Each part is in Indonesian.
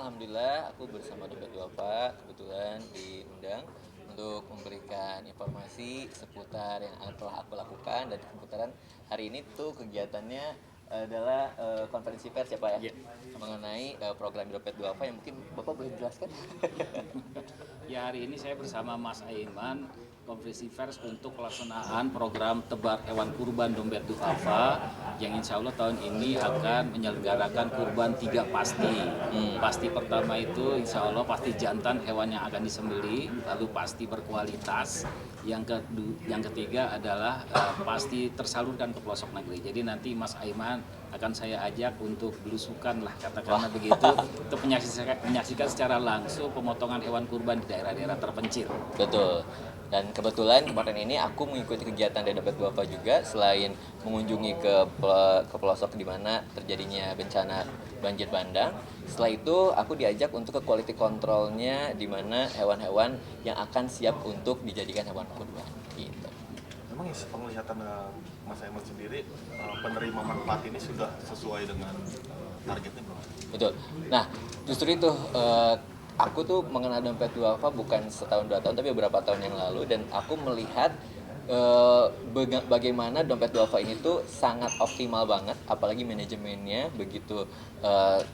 alhamdulillah aku bersama Dompet Duafa kebetulan diundang untuk memberikan informasi seputar yang telah aku lakukan, dan kebetulan hari ini tuh kegiatannya adalah konferensi pers ya Pak ya, mengenai program Dompet Duafa yang mungkin Bapak boleh jelaskan. Ya, hari ini saya bersama Mas Aiman konferensi pers untuk pelaksanaan program tebar hewan kurban Dompet Duafa yang insya Allah tahun ini akan menyelenggarakan kurban 3 pasti. Pasti pertama itu insya Allah pasti jantan hewan yang akan disembelih, lalu pasti berkualitas. Yang ketiga adalah pasti tersalurkan ke pelosok negeri. Jadi nanti Mas Aiman akan saya ajak untuk belusukan lah katakanlah begitu, untuk menyaksikan secara langsung pemotongan hewan kurban di daerah-daerah terpencil. Betul. Dan kebetulan kemarin ini aku mengikuti kegiatan dari Dompet Duafa juga, selain mengunjungi ke pelosok di mana terjadinya bencana banjir bandang. Setelah itu aku diajak untuk ke quality controlnya, di mana hewan-hewan yang akan siap untuk dijadikan hewan kurban. Gitu. Memang penglihatan Mas Aiman sendiri, penerima manfaat ini sudah sesuai dengan targetnya belum? Betul. Nah, justru itu aku tuh mengenal Dompet Duafa bukan setahun 2 tahun, tapi beberapa tahun yang lalu, dan aku melihat bagaimana Dompet Duafa ini tuh sangat optimal banget, apalagi manajemennya begitu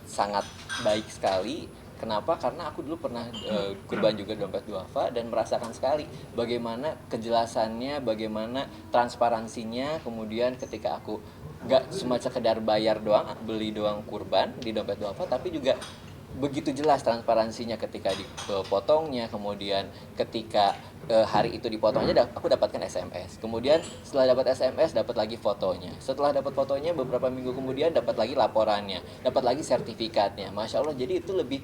sangat baik sekali. Kenapa? Karena aku dulu pernah kurban juga Dompet Duafa dan merasakan sekali bagaimana kejelasannya, bagaimana transparansinya. Kemudian ketika aku gak cuma sekedar bayar doang, beli doang kurban di Dompet Duafa, tapi juga begitu jelas transparansinya ketika dipotongnya, kemudian ketika hari itu dipotong aja aku dapatkan SMS. Kemudian setelah dapat SMS dapat lagi fotonya. Setelah dapat fotonya beberapa minggu kemudian dapat lagi laporannya, dapat lagi sertifikatnya. Masya Allah, jadi itu lebih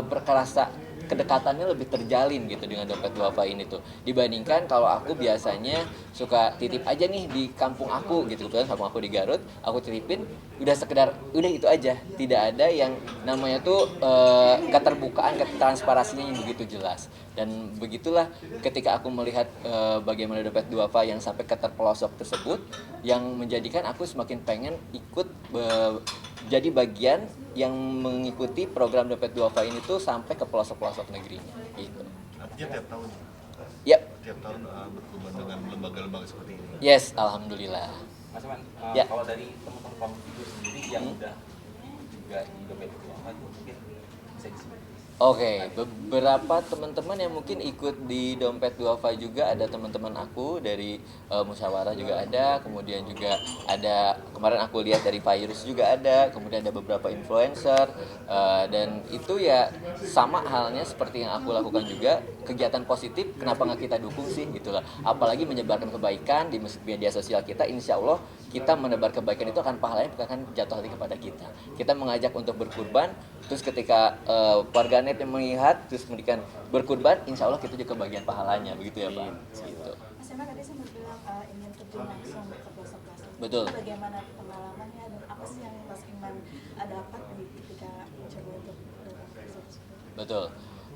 berkerasa kedekatannya lebih terjalin gitu dengan Dompet Duafa ini tuh, dibandingkan kalau aku biasanya suka titip aja nih di kampung aku gitu. Kebetulan kampung aku di Garut, aku titipin udah sekedar udah itu aja, tidak ada yang namanya tuh keterbukaan, ketransparansinya yang begitu jelas. Dan begitulah ketika aku melihat bagaimana Dompet Duafa yang sampai ke terpelosok tersebut, yang menjadikan aku semakin pengen ikut jadi bagian yang mengikuti program Dompet Duafa ini tuh sampai ke pelosok-pelosok negerinya gitu. Artinya tiap tahun? Yap. Tiap tahun berhubungan dengan lembaga-lembaga seperti ini? Yes, alhamdulillah. Mas Iman, Ya. kalau dari teman-teman Komfigo sendiri yang udah juga di Dompet Duafa itu mungkin bisa disebut. Oke, beberapa teman-teman yang mungkin ikut di Dompet Duafa juga, ada teman-teman aku dari Musyawarah juga ada, kemudian juga ada kemarin aku lihat dari Virus juga ada, kemudian ada beberapa influencer, dan itu ya sama halnya seperti yang aku lakukan juga, kegiatan positif kenapa nggak kita dukung sih gitu lah, apalagi menyebarkan kebaikan di media sosial kita. Insya Allah kita menebar kebaikan itu akan pahalanya akan jatuh hati kepada kita. Kita mengajak untuk berkurban, terus ketika warganet yang melihat terus memberikan berkurban, insya Allah kita juga bagian pahalanya, begitu ya Pak. Gitu. Mas Iman tadi sempat bilang ingin terjun langsung ke pelosok-pelosok. Betul. Bagaimana pengalamannya dan apa sih yang Mas Iman dapat ketika mencoba untuk datang ke pelosok? Betul.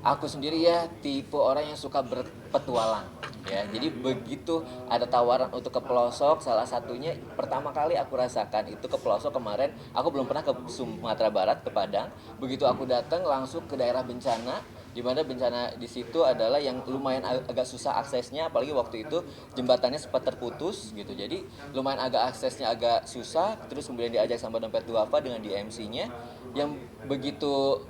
Aku sendiri ya tipe orang yang suka berpetualang ya. Jadi begitu ada tawaran untuk ke pelosok, salah satunya pertama kali aku rasakan itu ke pelosok kemarin. Aku belum pernah ke Sumatera Barat, ke Padang. Begitu aku datang langsung ke daerah bencana, di mana bencana di situ adalah yang lumayan agak susah aksesnya, apalagi waktu itu jembatannya sempat terputus gitu. Jadi lumayan agak aksesnya agak susah. Terus kemudian diajak sama Dompet Duafa dengan DMC-nya, yang begitu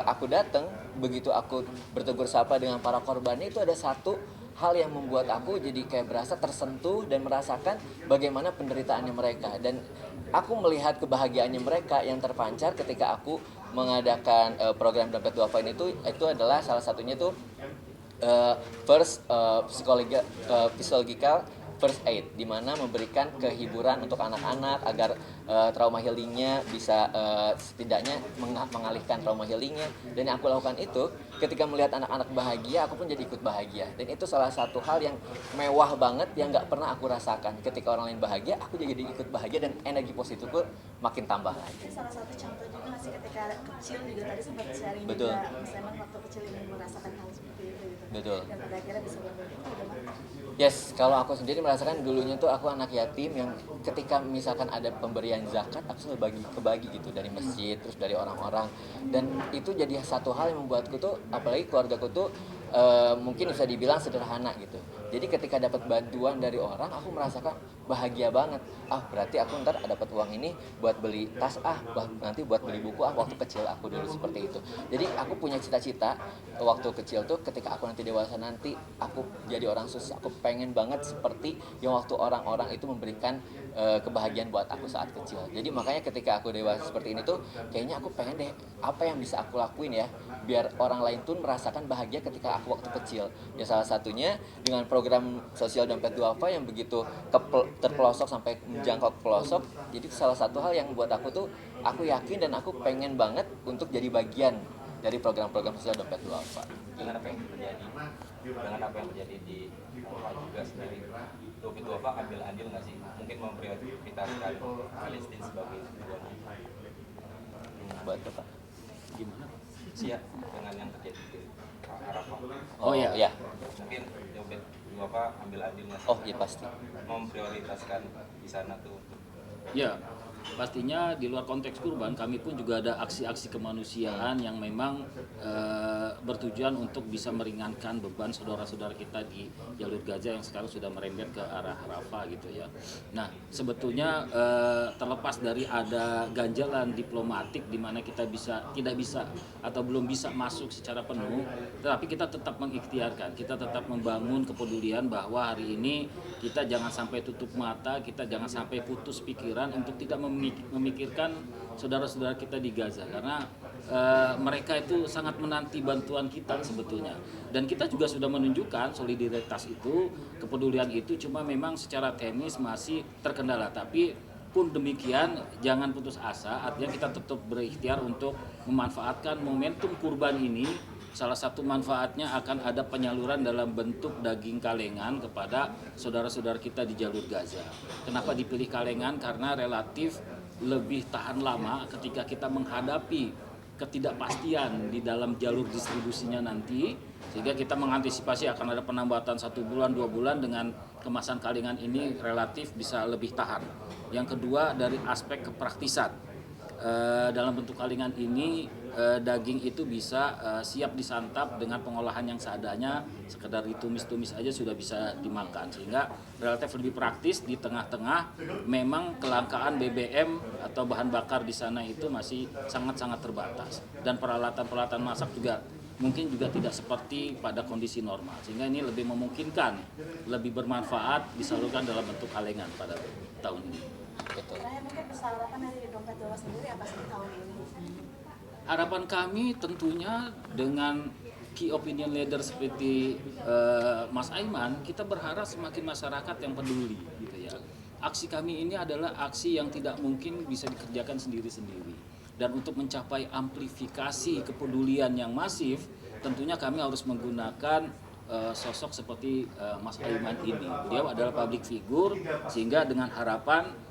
aku datang, begitu aku bertegur sapa dengan para korbannya, itu ada satu hal yang membuat aku jadi kayak berasa tersentuh dan merasakan bagaimana penderitaannya mereka, dan aku melihat kebahagiaannya mereka yang terpancar ketika aku mengadakan program Dompet Duafa ini tuh. Itu adalah salah satunya tuh first physiological first aid, di mana memberikan kehiburan untuk anak-anak agar trauma healingnya bisa setidaknya mengalihkan trauma healingnya. Dan yang aku lakukan itu ketika melihat anak-anak bahagia, aku pun jadi ikut bahagia. Dan itu salah satu hal yang mewah banget yang nggak pernah aku rasakan. Ketika orang lain bahagia, aku jadi ikut bahagia dan energi positifku makin tambah lagi. Ini salah satu contoh juga nggak sih ketika kecil juga tadi sempat sharing Betul. juga Mas Iman waktu kecil ingin merasakan hal seperti itu gitu. Betul. Dan pada akhirnya bisa berbagi itu bagaimana? Yes, kalau aku sendiri merasakan dulunya tuh aku anak yatim yang ketika misalkan ada pemberian zakat aku selalu kebagi gitu dari masjid terus dari orang-orang, dan itu jadi satu hal yang membuatku tuh, apalagi keluargaku tuh mungkin bisa dibilang sederhana gitu. Jadi ketika dapat bantuan dari orang aku merasakan bahagia banget. Berarti aku ntar dapat uang ini buat beli tas, nanti buat beli buku, waktu kecil aku dulu seperti itu. Jadi aku punya cita-cita waktu kecil tuh ketika aku nanti dewasa nanti aku jadi orang sukses, aku pengen banget seperti yang waktu orang-orang itu memberikan kebahagiaan buat aku saat kecil. Jadi makanya ketika aku dewasa seperti ini tuh kayaknya aku pengen deh apa yang bisa aku lakuin ya biar orang lain tuh merasakan bahagia ketika aku waktu kecil. Ya salah satunya dengan program sosial dompet duafa yang begitu terpelosok sampai menjangkau ke pelosok. Jadi salah satu hal yang buat aku tuh aku yakin dan aku pengen banget untuk jadi bagian dari program-program sosial dompet duafa. Dengan apa yang terjadi di Eropa juga sendiri, dompet duafa ambil andil nggak sih? Mungkin memprioritaskan Palestina sebagai tujuan Buat apa? Gimana? Sia dengan yang terjadi di Arafah. Oh iya. Mungkin dompet duafa ambil andil nggak sih? Oh iya pasti. Memprioritaskan di sana tuh. Ya, pastinya di luar konteks kurban kami pun juga ada aksi-aksi kemanusiaan yang memang bertujuan untuk bisa meringankan beban saudara-saudara kita di jalur Gaza yang sekarang sudah merembet ke arah Rafah gitu ya. Nah, sebetulnya terlepas dari ada ganjalan diplomatik di mana kita tidak bisa atau belum bisa masuk secara penuh, tetapi kita tetap mengikhtiarkan, kita tetap membangun kepedulian bahwa hari ini kita jangan sampai tutup mata, kita jangan sampai putus pikiran untuk tidak memikirkan saudara-saudara kita di Gaza, karena mereka itu sangat menanti bantuan kita sebetulnya, dan kita juga sudah menunjukkan solidaritas itu, kepedulian itu, cuma memang secara teknis masih terkendala. Tapi pun demikian jangan putus asa, artinya kita tetap berikhtiar untuk memanfaatkan momentum kurban ini. Salah satu manfaatnya akan ada penyaluran dalam bentuk daging kalengan kepada saudara-saudara kita di jalur Gaza. Kenapa dipilih kalengan? Karena relatif lebih tahan lama ketika kita menghadapi ketidakpastian di dalam jalur distribusinya nanti, sehingga kita mengantisipasi akan ada penambatan 1 bulan 2 bulan dengan kemasan kalengan ini relatif bisa lebih tahan. Yang kedua dari aspek kepraktisan, dalam bentuk kalengan ini daging itu bisa siap disantap dengan pengolahan yang seadanya, sekedar ditumis-tumis aja sudah bisa dimakan, sehingga relatif lebih praktis di tengah-tengah memang kelangkaan BBM atau bahan bakar di sana itu masih sangat-sangat terbatas, dan peralatan-peralatan masak juga mungkin juga tidak seperti pada kondisi normal, sehingga ini lebih memungkinkan, lebih bermanfaat disalurkan dalam bentuk kalengan pada tahun ini. Betul. Terakhir mungkin harapan dari dompet duafa sendiri apa sih tahun ini? Harapan kami tentunya dengan key opinion leader seperti Mas Aiman, kita berharap semakin masyarakat yang peduli gitu ya. Aksi kami ini adalah aksi yang tidak mungkin bisa dikerjakan sendiri-sendiri. Dan untuk mencapai amplifikasi kepedulian yang masif, tentunya kami harus menggunakan sosok seperti Mas Aiman ini. Beliau adalah public figure, sehingga dengan harapan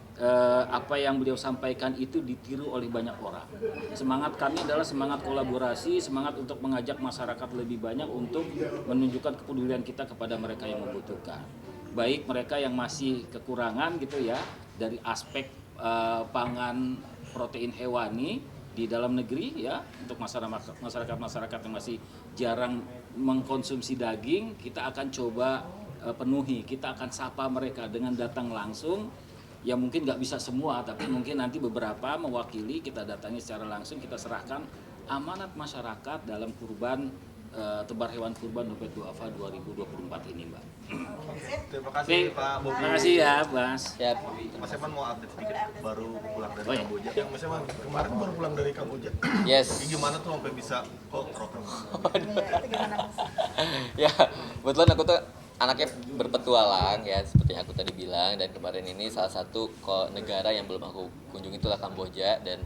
apa yang beliau sampaikan itu ditiru oleh banyak orang. Semangat kami adalah semangat kolaborasi, semangat untuk mengajak masyarakat lebih banyak untuk menunjukkan kepedulian kita kepada mereka yang membutuhkan. Baik mereka yang masih kekurangan gitu ya, dari aspek pangan protein hewani di dalam negeri ya, untuk masyarakat yang masih jarang mengkonsumsi daging, kita akan coba penuhi, kita akan sapa mereka dengan datang langsung. Ya mungkin nggak bisa semua, tapi mungkin nanti beberapa mewakili kita datangi secara langsung, kita serahkan amanat masyarakat dalam kurban tebar hewan kurban dompet duafa 2024 ini, Mbak. Terima kasih Pak Bobi. Terima kasih ya, Mas. Ya, Mas Eman mau update sedikit, baru pulang dari Oh, iya. Kamboja. Yang Mas Eman kemarin baru pulang dari Kamboja. yes. Ini gimana tuh sampai bisa rotan? Itu gimana Mas? Ya, kebetulan aku tuh anaknya berpetualang ya, seperti yang aku tadi bilang, dan kemarin ini salah satu negara yang belum aku kunjungi itulah Kamboja, dan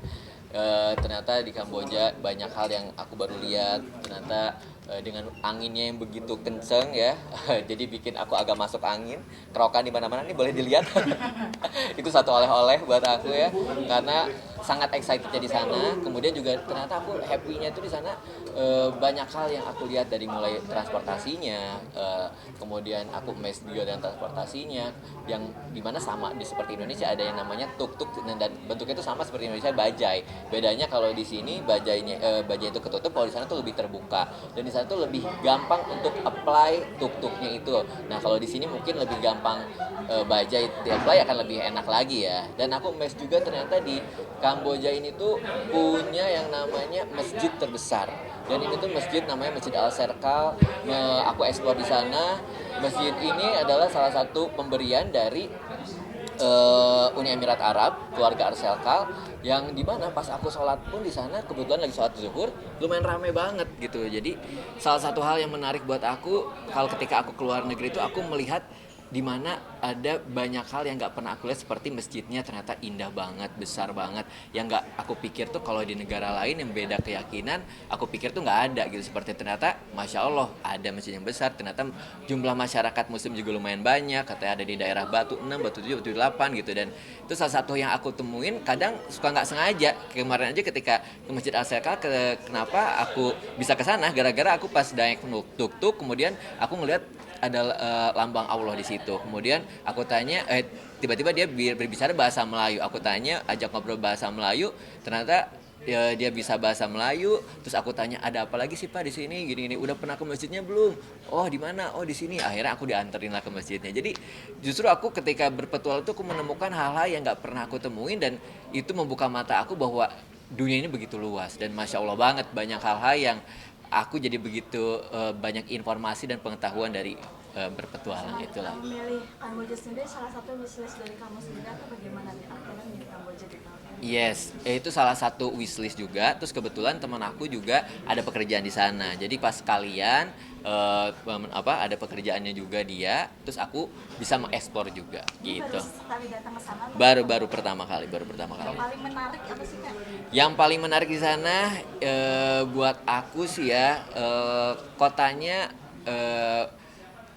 ternyata di Kamboja banyak hal yang aku baru lihat. Ternyata dengan anginnya yang begitu kenceng ya, jadi bikin aku agak masuk angin. Kerokan di mana-mana nih boleh dilihat. Itu satu oleh-oleh buat aku ya, karena sangat excitednya di sana. Kemudian juga ternyata aku happy-nya itu di sana, banyak hal yang aku lihat dari mulai transportasinya, kemudian aku amazed juga dengan transportasinya yang dimana sama seperti Indonesia, ada yang namanya tuk-tuk dan bentuknya itu sama seperti Indonesia, bajai. Bedanya kalau di sini bajai itu ketutup, kalau di sana tuh lebih terbuka dan di sana tuh lebih gampang untuk apply tuk-tuknya itu. Nah kalau di sini mungkin lebih gampang bajai di-apply akan lebih enak lagi ya. Dan aku amazed juga ternyata di Kamboja ini tuh punya yang namanya masjid terbesar. Dan ini tuh masjid namanya Masjid Al Serkal. Aku eksplor di sana. Masjid ini adalah salah satu pemberian dari Uni Emirat Arab, keluarga Al Serkal, yang dimana pas aku sholat pun di sana kebetulan lagi sholat zuhur, lumayan rame banget gitu. Jadi salah satu hal yang menarik buat aku kalau ketika aku keluar negeri itu aku melihat di mana ada banyak hal yang nggak pernah aku lihat, seperti masjidnya ternyata indah banget, besar banget, yang nggak aku pikir tuh kalau di negara lain yang beda keyakinan aku pikir tuh nggak ada gitu. Seperti ternyata Masya Allah ada masjid yang besar, ternyata jumlah masyarakat muslim juga lumayan banyak, katanya ada di daerah Batu 6, Batu 7, Batu 8 gitu. Dan itu salah satu yang aku temuin, kadang suka nggak sengaja. Kemarin aja ketika ke Masjid Al Serkal, kenapa aku bisa ke sana, gara-gara aku pas naik tuk-tuk kemudian aku ngeliat ada lambang Allah di situ. Kemudian aku tanya, tiba-tiba dia berbicara bahasa Melayu. Aku tanya, ajak ngobrol bahasa Melayu. Ternyata dia bisa bahasa Melayu. Terus aku tanya, ada apa lagi sih Pak di sini? Gini-gini. Udah pernah ke masjidnya belum? Oh di mana? Oh di sini. Akhirnya aku dianterin lah ke masjidnya. Jadi justru aku ketika berpetualang itu aku menemukan hal-hal yang nggak pernah aku temuin, dan itu membuka mata aku bahwa dunia ini begitu luas. Dan Masya Allah banget banyak hal-hal yang aku jadi begitu banyak informasi dan pengetahuan dari berpetualang itulah. Memilih Kamboja sendiri salah satu wishlist dari kamu sendiri atau bagaimana nih akhirnya milih Kamboja di tahun ini? Yes, itu salah satu wishlist juga. Terus kebetulan teman aku juga ada pekerjaan di sana. Jadi pas kalian ada pekerjaannya juga dia, terus aku bisa mengeksplor juga gitu. Baru sekali datang ke sana? Baru pertama kali. Yang paling menarik apa sih Kak? Yang paling menarik di sana buat aku sih ya, kotanya,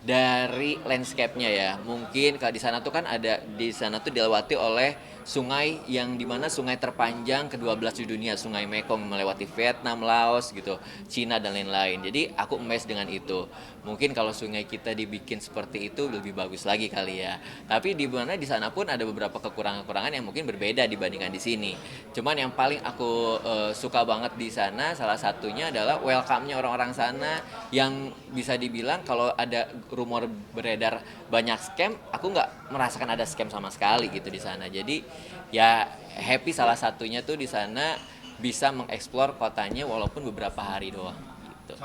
dari landscape-nya ya. Mungkin kalau di sana tuh kan di sana tuh dilewati oleh sungai yang dimana sungai terpanjang ke-12 di dunia, Sungai Mekong, melewati Vietnam, Laos gitu, Cina dan lain-lain. Jadi aku amazed dengan itu. Mungkin kalau sungai kita dibikin seperti itu lebih bagus lagi kali ya. Tapi di mana di sana pun ada beberapa kekurangan-kekurangan yang mungkin berbeda dibandingkan di sini. Cuman yang paling aku suka banget di sana salah satunya adalah welcome-nya orang-orang sana, yang bisa dibilang kalau ada rumor beredar banyak scam, aku nggak merasakan ada scam sama sekali gitu di sana. Jadi ya happy salah satunya tuh di sana bisa mengeksplor kotanya walaupun beberapa hari doang gitu.